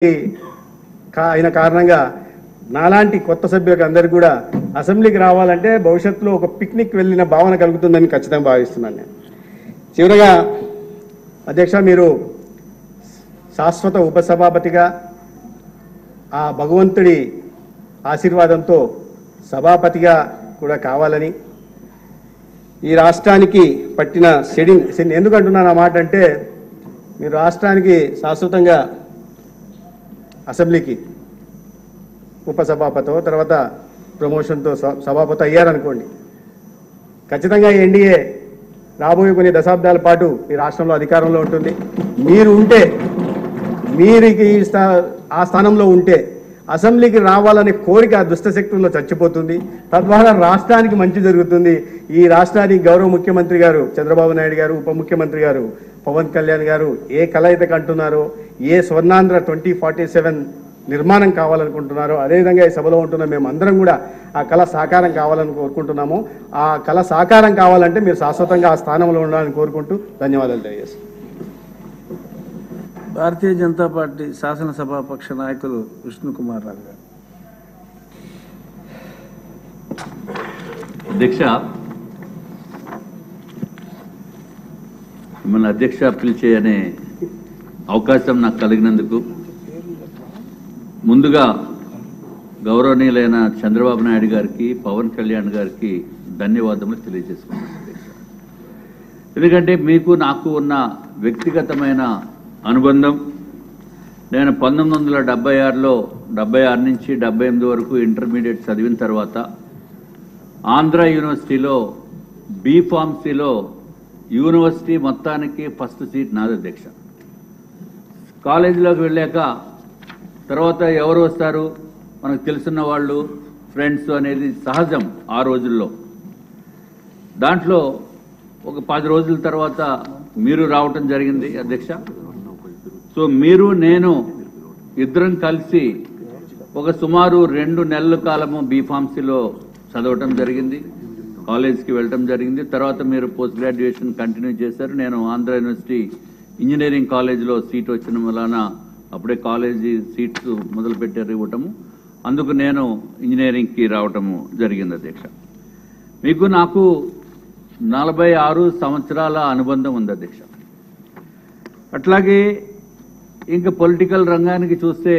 అయిన కారణంగా నాలాంటి కొత్త సభ్యులకు అందరికీ కూడా అసెంబ్లీకి రావాలంటే భవిష్యత్తులో ఒక పిక్నిక్ వెళ్ళిన భావన కలుగుతుందని ఖచ్చితంగా భావిస్తున్నాను నేను. చివరగా అధ్యక్ష, మీరు శాశ్వత ఉపసభాపతిగా ఆ భగవంతుడి ఆశీర్వాదంతో సభాపతిగా కూడా కావాలని, ఈ రాష్ట్రానికి పట్టిన సెడింగ్ ఎందుకు అంటున్నాను ఆ మాట అంటే, మీరు రాష్ట్రానికి శాశ్వతంగా అసెంబ్లీకి ఉపసభాపతో తర్వాత ప్రమోషన్తో సభాపతి అయ్యారనుకోండి, ఖచ్చితంగా ఎన్డీఏ రాబోయే కొన్ని దశాబ్దాల పాటు ఈ రాష్ట్రంలో అధికారంలో ఉంటుంది. మీరు ఆ స్థానంలో ఉంటే అసెంబ్లీకి రావాలనే కోరిక దుష్టశక్తుల్లో చచ్చిపోతుంది. తద్వారా రాష్ట్రానికి మంచి జరుగుతుంది. ఈ రాష్ట్రానికి గౌరవ ముఖ్యమంత్రి గారు చంద్రబాబు నాయుడు గారు, ఉప ముఖ్యమంత్రి గారు పవన్ కళ్యాణ్ గారు ఏ కళ అయితే కంటున్నారో, ఏ స్వర్ణాంధ్ర 2047 నిర్మాణం కావాలనుకుంటున్నారో, అదేవిధంగా ఈ సభలో ఉంటున్న మేము అందరం కూడా ఆ కళ సాకారం కావాలని కోరుకుంటున్నాము. ఆ కళ సాకారం కావాలంటే మీరు శాశ్వతంగా ఆ స్థానంలో ఉండాలని కోరుకుంటూ ధన్యవాదాలు తెలియజేస్తాను. భారతీయ జనతా పార్టీ శాసనసభాపక్ష నాయకులు విష్ణుకుమార్ రావు గారు. అధ్యక్ష, మిమ్మల్ని అధ్యక్ష పిలిచే అనే అవకాశం నాకు కలిగినందుకు ముందుగా గౌరవనీయులైన చంద్రబాబు నాయుడు గారికి, పవన్ కళ్యాణ్ గారికి ధన్యవాదములు తెలియజేసుకున్నాను అధ్యక్ష. ఎందుకంటే మీకు నాకు ఉన్న వ్యక్తిగతమైన అనుబంధం, నేను 1976 నుంచి 78 వరకు ఇంటర్మీడియట్ చదివిన తర్వాత ఆంధ్ర యూనివర్సిటీలో బీఫార్మసీలో యూనివర్సిటీ మొత్తానికి ఫస్ట్ సీట్ నాది అధ్యక్ష. కాలేజీలోకి వెళ్ళాక తర్వాత ఎవరు వస్తారు, మనకు తెలుసున్న వాళ్ళు, ఫ్రెండ్స్ అనేది సహజం ఆ రోజుల్లో. దాంట్లో ఒక 10 రోజుల తర్వాత మీరు రావటం జరిగింది అధ్యక్ష. సో మీరు నేను ఇద్దరం కలిసి ఒక సుమారు 2 నెలల కాలము బీఫార్మసీలో చదవటం జరిగింది, కాలేజ్కి వెళ్ళటం జరిగింది. తర్వాత మీరు పోస్ట్ గ్రాడ్యుయేషన్ కంటిన్యూ చేశారు. నేను ఆంధ్ర యూనివర్సిటీ ఇంజనీరింగ్ కాలేజీలో సీట్ వచ్చిన వలన అప్పుడే కాలేజీ సీట్స్ మొదలుపెట్టారు ఇవ్వటము, అందుకు నేను ఇంజనీరింగ్కి రావటము జరిగింది అధ్యక్ష. మీకు నాకు 46 సంవత్సరాల అనుబంధం ఉంది అధ్యక్ష. అట్లాగే ఇంకా పొలిటికల్ రంగానికి చూస్తే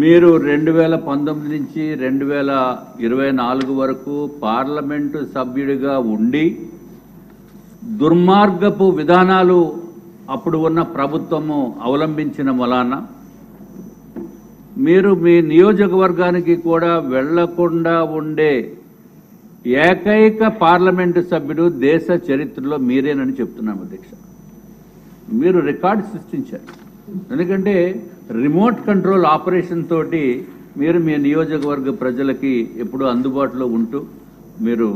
మీరు 2019 నుంచి 2024 వరకు పార్లమెంటు సభ్యుడిగా ఉండి దుర్మార్గపు విధానాలు అప్పుడు ఉన్న ప్రభుత్వము అవలంబించిన వలన మీరు మీ నియోజకవర్గానికి కూడా వెళ్లకుండా ఉండే ఏకైక పార్లమెంటు సభ్యుడు దేశ చరిత్రలో మీరేనని చెప్తున్నాం అధ్యక్ష. మీరు రికార్డు సృష్టించారు. ఎందుకంటే రిమోట్ కంట్రోల్ ఆపరేషన్ తోటి మీరు మీ నియోజకవర్గ ప్రజలకి ఎప్పుడూ అందుబాటులో ఉంటూ మీరు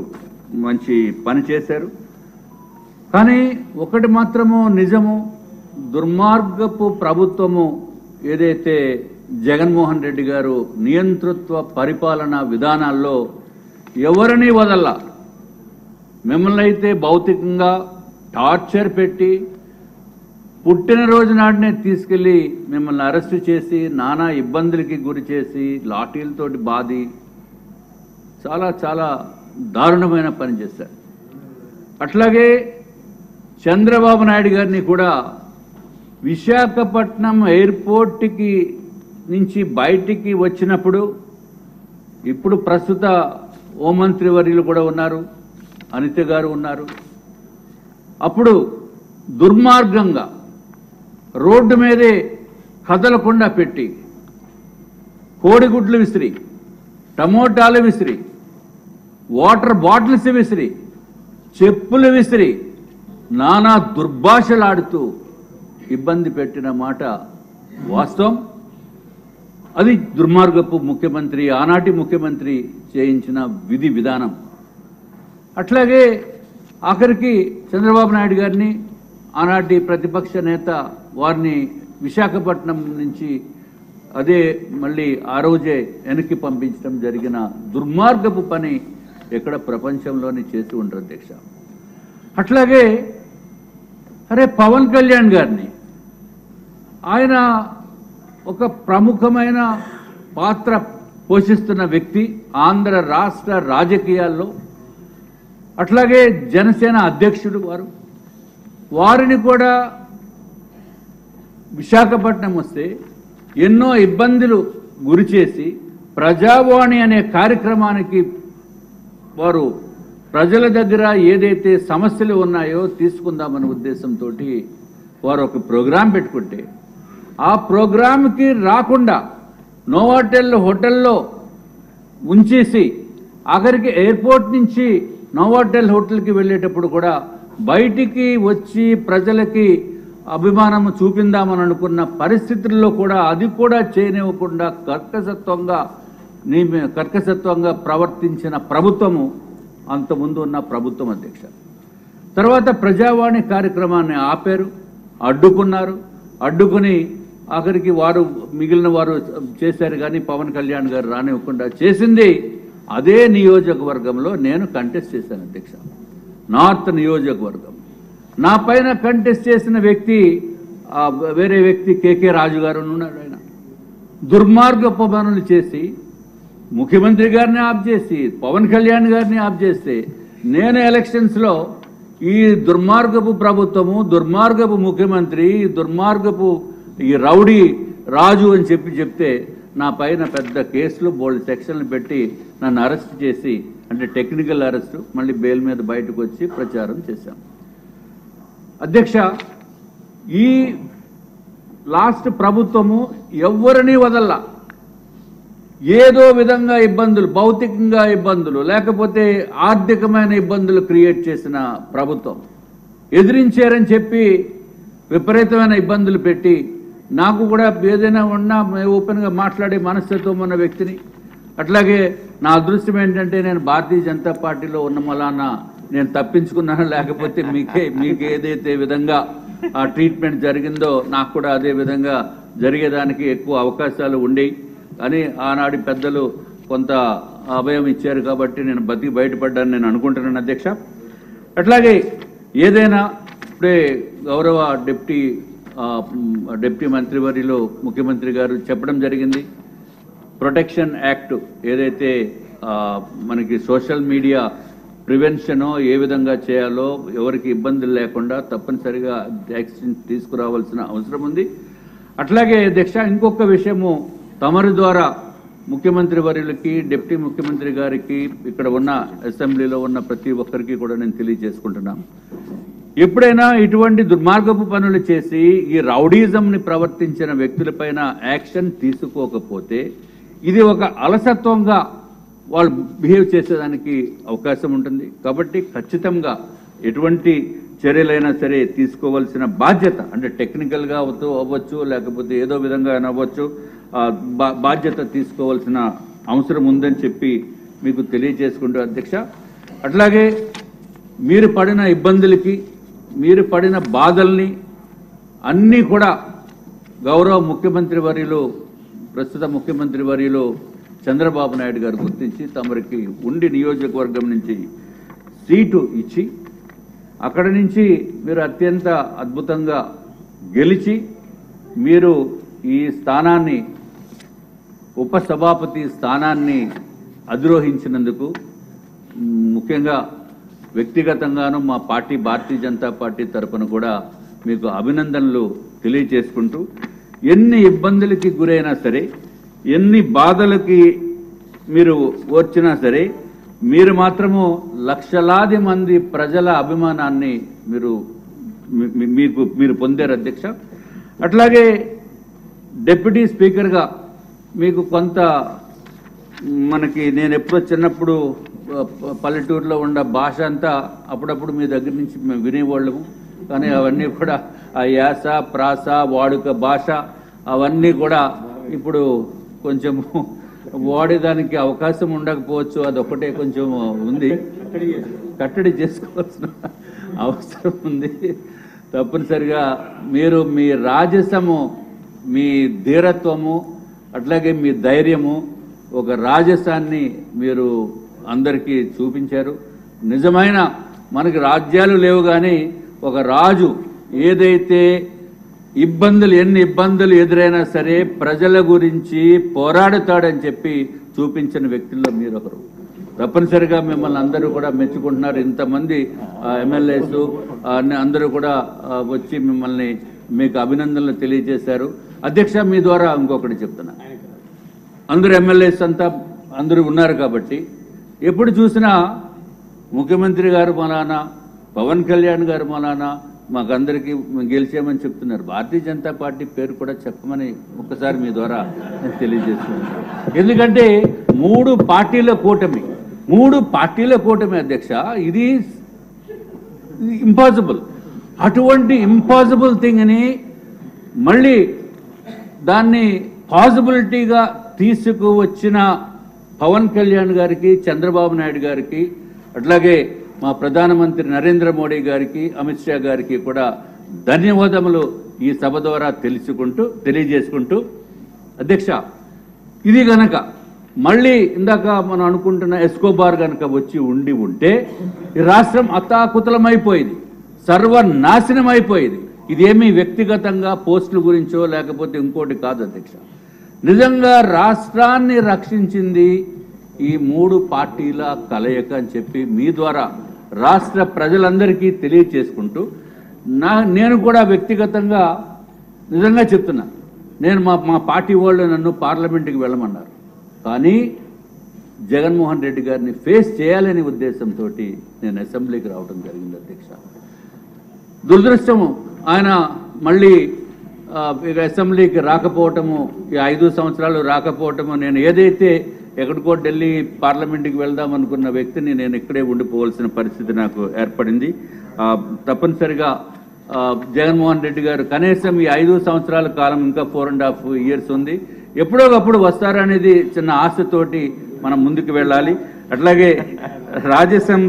మంచి పని చేశారు. కానీ ఒకటి మాత్రము నిజము, దుర్మార్గపు ప్రభుత్వము ఏదైతే జగన్మోహన్ రెడ్డి గారు నియంతృత్వ పరిపాలన విధానాల్లో ఎవరిని వదల, మిమ్మల్ని అయితే భౌతికంగా టార్చర్ పెట్టి పుట్టినరోజు నాటినే తీసుకెళ్లి మిమ్మల్ని అరెస్టు చేసి నానా ఇబ్బందులకి గురి చేసి లాఠీలతోటి బాది చాలా చాలా దారుణమైన పని చేశారు. అట్లాగే చంద్రబాబు నాయుడు గారిని కూడా విశాఖపట్నం ఎయిర్పోర్ట్కి నుంచి బయటికి వచ్చినప్పుడు, ఇప్పుడు ప్రస్తుత హోంమంత్రి వర్యులు కూడా ఉన్నారు, అనిత గారు ఉన్నారు, అప్పుడు దుర్మార్గంగా రోడ్డు మీదే కదలకుండా పెట్టి కోడిగుడ్లు విసిరి, టమోటాలు విసిరి, వాటర్ బాటిల్స్ విసిరి, చెప్పులు విసిరి నానా దుర్భాషలాడుతూ ఇబ్బంది పెట్టిన మాట వాస్తవం. అది దుర్మార్గపు ముఖ్యమంత్రి, ఆనాటి ముఖ్యమంత్రి చేయించిన విధి విధానం. అట్లాగే ఆఖరికి చంద్రబాబు నాయుడు గారిని, ఆనాటి ప్రతిపక్ష నేత వారిని విశాఖపట్నం నుంచి అదే మళ్ళీ ఆ రోజే వెనక్కి పంపించడం జరిగిన దుర్మార్గపు పని ఎక్కడ ప్రపంచంలోనే చేసి ఉండరు అధ్యక్ష. అట్లాగే అరే పవన్ కళ్యాణ్ గారిని ఆయన ఒక ప్రముఖమైన పాత్ర పోషిస్తున్న వ్యక్తి ఆంధ్ర రాష్ట్ర రాజకీయాల్లో. అట్లాగే జనసేన అధ్యక్షుడు వారిని కూడా విశాఖపట్నం వస్తే ఎన్నో ఇబ్బందులు గురిచేసి ప్రజావాణి అనే కార్యక్రమానికి వారు ప్రజల దగ్గర ఏదైతే సమస్యలు ఉన్నాయో తీసుకుందామనే ఉద్దేశంతో వారు ఒక ప్రోగ్రాం పెట్టుకుంటే ఆ ప్రోగ్రాంకి రాకుండా నోవాటెల్ హోటల్లో ఉంచేసి ఆఖరికి ఎయిర్పోర్ట్ నుంచి నోవాటెల్ హోటల్కి వెళ్ళేటప్పుడు కూడా బయటికి వచ్చి ప్రజలకి అభిమానం చూపిందామని అనుకున్న పరిస్థితుల్లో కూడా అది కూడా చేయనివ్వకుండా కర్కశత్వంగా ప్రవర్తించిన ప్రభుత్వము అంతకుముందు ఉన్న ప్రభుత్వం అధ్యక్ష. తర్వాత ప్రజావాణి కార్యక్రమాన్ని ఆపారు, అడ్డుకున్నారు. అడ్డుకుని ఆఖరికి వారు మిగిలిన వారు చేశారు కానీ పవన్ కళ్యాణ్ గారు రానివ్వకుండా చేసింది అదే నియోజకవర్గంలో నేను కంటెస్ట్ చేశాను అధ్యక్ష. నార్త్ నియోజకవర్గం నా పైన కంటెస్ట్ చేసిన వ్యక్తి వేరే వ్యక్తి కేకే రాజు గారు ఉన్నాడు. ఆయన దుర్మార్గపు పనులు చేసి ముఖ్యమంత్రి గారిని ఆప్ చేసి పవన్ కళ్యాణ్ గారిని ఆప్ చేస్తే నేను ఎలక్షన్స్లో ఈ దుర్మార్గపు ప్రభుత్వము, దుర్మార్గపు ముఖ్యమంత్రి, దుర్మార్గపు ఈ రౌడీ రాజు అని చెప్తే నా పైన పెద్ద కేసులు బోల్డ్ సెక్షన్లు పెట్టి నన్ను అరెస్ట్ చేసి, అంటే టెక్నికల్ అరెస్ట్, మళ్ళీ బెయిల్ మీద బయటకు వచ్చి ప్రచారం చేశాం అధ్యక్ష. ఈ లాస్ట్ ప్రభుత్వము ఎవరిని వదల్లా, ఏదో విధంగా ఇబ్బందులు, భౌతికంగా ఇబ్బందులు లేకపోతే ఆర్థికమైన ఇబ్బందులు క్రియేట్ చేసిన ప్రభుత్వం. ఎదిరించారని చెప్పి విపరీతమైన ఇబ్బందులు పెట్టి నాకు కూడా ఏదైనా ఉన్నా ఓపెన్గా మాట్లాడే మనస్తత్వం ఉన్న వ్యక్తిని. అట్లాగే నా అదృష్టం ఏంటంటే నేను భారతీయ జనతా పార్టీలో ఉన్న మలానా నేను తప్పించుకున్నాను, లేకపోతే మీకు ఏదైతే విధంగా ఆ ట్రీట్మెంట్ జరిగిందో నాకు కూడా అదే విధంగా జరిగేదానికి ఎక్కువ అవకాశాలు ఉండేవి. కానీ ఆనాటి పెద్దలు కొంత అభయం ఇచ్చారు కాబట్టి నేను బతికి బయటపడ్డాను నేను అనుకుంటున్నాను అధ్యక్ష. అట్లాగే ఏదైనా ఇప్పుడే గౌరవ డిప్యూటీ మంత్రివర్యులు ముఖ్యమంత్రి గారు చెప్పడం జరిగింది, ప్రొటెక్షన్ యాక్ట్ ఏదైతే మనకి సోషల్ మీడియా ప్రివెన్షనో ఏ విధంగా చేయాలో, ఎవరికి ఇబ్బందులు లేకుండా తప్పనిసరిగా యాక్షన్ తీసుకురావాల్సిన అవసరం ఉంది. అట్లాగే అధ్యక్ష ఇంకొక విషయము తమరి ద్వారా ముఖ్యమంత్రి వర్యులకి, డిప్యూటీ ముఖ్యమంత్రి గారికి, ఇక్కడ ఉన్న అసెంబ్లీలో ఉన్న ప్రతి ఒక్కరికి కూడా నేను తెలియజేసుకుంటున్నాను, ఎప్పుడైనా ఇటువంటి దుర్మార్గపు పనులు చేసి ఈ రౌడీజంని ప్రవర్తించిన వ్యక్తులపైన యాక్షన్ తీసుకోకపోతే ఇది ఒక అలసత్వంగా వాళ్ళు బిహేవ్ చేసేదానికి అవకాశం ఉంటుంది. కాబట్టి ఖచ్చితంగా ఎటువంటి చర్యలైనా సరే తీసుకోవాల్సిన బాధ్యత, అంటే టెక్నికల్గా అవ్వచ్చు లేకపోతే ఏదో విధంగా అవ్వచ్చు, బాధ్యత తీసుకోవాల్సిన అవసరం ఉందని చెప్పి మీకు తెలియజేసుకుంటూ అధ్యక్ష. అట్లాగే మీరు పడిన ఇబ్బందులకి, మీరు పడిన బాధల్ని అన్నీ కూడా గౌరవ ముఖ్యమంత్రి వర్యులు, ప్రస్తుత ముఖ్యమంత్రి వర్యులు చంద్రబాబు నాయుడు గారు గుర్తించి తమరికి ఉండి నియోజకవర్గం నుంచి సీటు ఇచ్చి అక్కడి నుంచి మీరు అత్యంత అద్భుతంగా గెలిచి మీరు ఈ స్థానాన్ని, ఉపసభాపతి స్థానాన్ని అధిరోహించినందుకు ముఖ్యంగా వ్యక్తిగతంగాను మా పార్టీ భారతీయ జనతా పార్టీ తరఫున కూడా మీకు అభినందనలు తెలియజేసుకుంటూ, ఎన్ని ఇబ్బందులకి గురైనా సరే, ఎన్ని బాధలకి మీరు ఓర్చినా సరే, మీరు మాత్రము లక్షలాది మంది ప్రజల అభిమానాన్ని మీరు పొందారు అధ్యక్ష. అట్లాగే డిప్యూటీ స్పీకర్గా మీకు కొంత మనకి నేను ఎప్పుడో చిన్నప్పుడు పల్లెటూరులో ఉన్న భాష అంతా అప్పుడప్పుడు మీ దగ్గర నుంచి మేము వినేవాళ్ళము, కానీ అవన్నీ కూడా ఆ యాస, ప్రాస, వాడుక భాష అవన్నీ కూడా ఇప్పుడు కొంచెం వాడేదానికి అవకాశం ఉండకపోవచ్చు, అదొకటే కొంచెం ఉంది, కట్టడి చేసుకోవాల్సిన అవసరం ఉంది. తప్పనిసరిగా మీరు మీ రాజసము, మీ ధీరత్వము, అట్లాగే మీ ధైర్యము, ఒక రాజసాన్ని మీరు అందరికీ చూపించారు. నిజమైన మనకి రాజ్యాలు లేవు కానీ ఒక రాజు ఏదైతే ఎన్ని ఇబ్బందులు ఎదురైనా సరే ప్రజల గురించి పోరాడుతాడని చెప్పి చూపించిన వ్యక్తుల్లో మీరు ఒకరు. తప్పనిసరిగా మిమ్మల్ని అందరూ కూడా మెచ్చుకుంటున్నారు. ఇంతమంది ఎమ్మెల్యేస్ అందరూ కూడా వచ్చి మిమ్మల్ని మీకు అభినందనలు తెలియజేశారు. అధ్యక్ష, మీ ద్వారా ఇంకొకటి చెప్తున్నా. అందరూ ఎమ్మెల్యేస్ అంతా అందరూ ఉన్నారు కాబట్టి ఎప్పుడు చూసినా ముఖ్యమంత్రి గారు మలానా, పవన్ కళ్యాణ్ గారు మలానా మాకందరికీ గెలిచామని చెప్తున్నారు. భారతీయ జనతా పార్టీ పేరు కూడా చెప్పమని ఒక్కసారి మీ ద్వారా నేను తెలియజేస్తున్నాను. ఎందుకంటే 3 పార్టీల కూటమి అధ్యక్ష, ఇది ఇంపాసిబుల్. అటువంటి ఇంపాసిబుల్ థింగ్ని మళ్ళీ దాన్ని పాసిబిలిటీగా తీసుకువచ్చిన పవన్ కళ్యాణ్ గారికి, చంద్రబాబు నాయుడు గారికి, అట్లాగే మా ప్రధానమంత్రి నరేంద్ర మోడీ గారికి, అమిత్ షా గారికి కూడా ధన్యవాదములు ఈ సభ ద్వారా తెలియజేసుకుంటూ అధ్యక్ష, ఇది గనక మళ్ళీ ఇందాక మనం అనుకుంటున్న ఎస్కోబార్ గనక వచ్చి ఉంటే ఈ రాష్ట్రం అతాకుతలమైపోయింది, సర్వనాశనం అయిపోయింది. ఇదేమీ వ్యక్తిగతంగా పోస్టుల గురించో లేకపోతే ఇంకోటి కాదు అధ్యక్ష. నిజంగా రాష్ట్రాన్ని రక్షించింది ఈ 3 పార్టీల కలయిక అని చెప్పి మీ ద్వారా రాష్ట్ర ప్రజలందరికీ తెలియచేసుకుంటూ నేను కూడా వ్యక్తిగతంగా నిజంగా చెప్తున్నా. నేను మా పార్టీ వాళ్ళు నన్ను పార్లమెంటుకి వెళ్ళమన్నారు, కానీ జగన్మోహన్ రెడ్డి గారిని ఫేస్ చేయాలనే ఉద్దేశంతో నేను అసెంబ్లీకి రావడం జరిగింది అధ్యక్ష. దురదృష్టము ఆయన మళ్ళీ అసెంబ్లీకి రాకపోవటము, ఈ 5 సంవత్సరాలు రాకపోవటము, నేను ఏదైతే ఎక్కడికో ఢిల్లీ పార్లమెంట్కి వెళ్దాం అనుకున్న వ్యక్తిని నేను ఇక్కడే ఉండిపోవాల్సిన పరిస్థితి నాకు ఏర్పడింది. తప్పనిసరిగా జగన్మోహన్ రెడ్డి గారు కనీసం ఈ 5 సంవత్సరాల కాలం, ఇంకా 4.5 ఇయర్స్ ఉంది, ఎప్పుడోకప్పుడు వస్తారనేది చిన్న ఆశతోటి మనం ముందుకు వెళ్ళాలి. అట్లాగే రాజసం,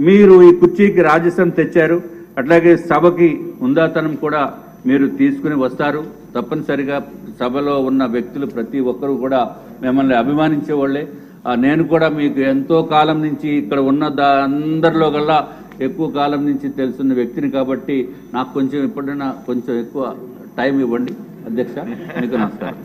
మీరు ఈ కుర్చీకి రాజసం తెచ్చారు, అట్లాగే సభకి ఉందాతనం కూడా మీరు తీసుకుని వస్తారు. తప్పనిసరిగా సభలో ఉన్న వ్యక్తులు ప్రతి ఒక్కరూ కూడా మిమ్మల్ని అభిమానించే వాళ్ళే. నేను కూడా మీకు ఎంతో కాలం నుంచి ఇక్కడ ఉన్న అందరిలో కల్లా ఎక్కువ కాలం నుంచి తెలుసున్న వ్యక్తిని కాబట్టి నాకు కొంచెం ఎప్పుడైనా కొంచెం ఎక్కువ టైం ఇవ్వండి అధ్యక్ష. మీకు నమస్కారం.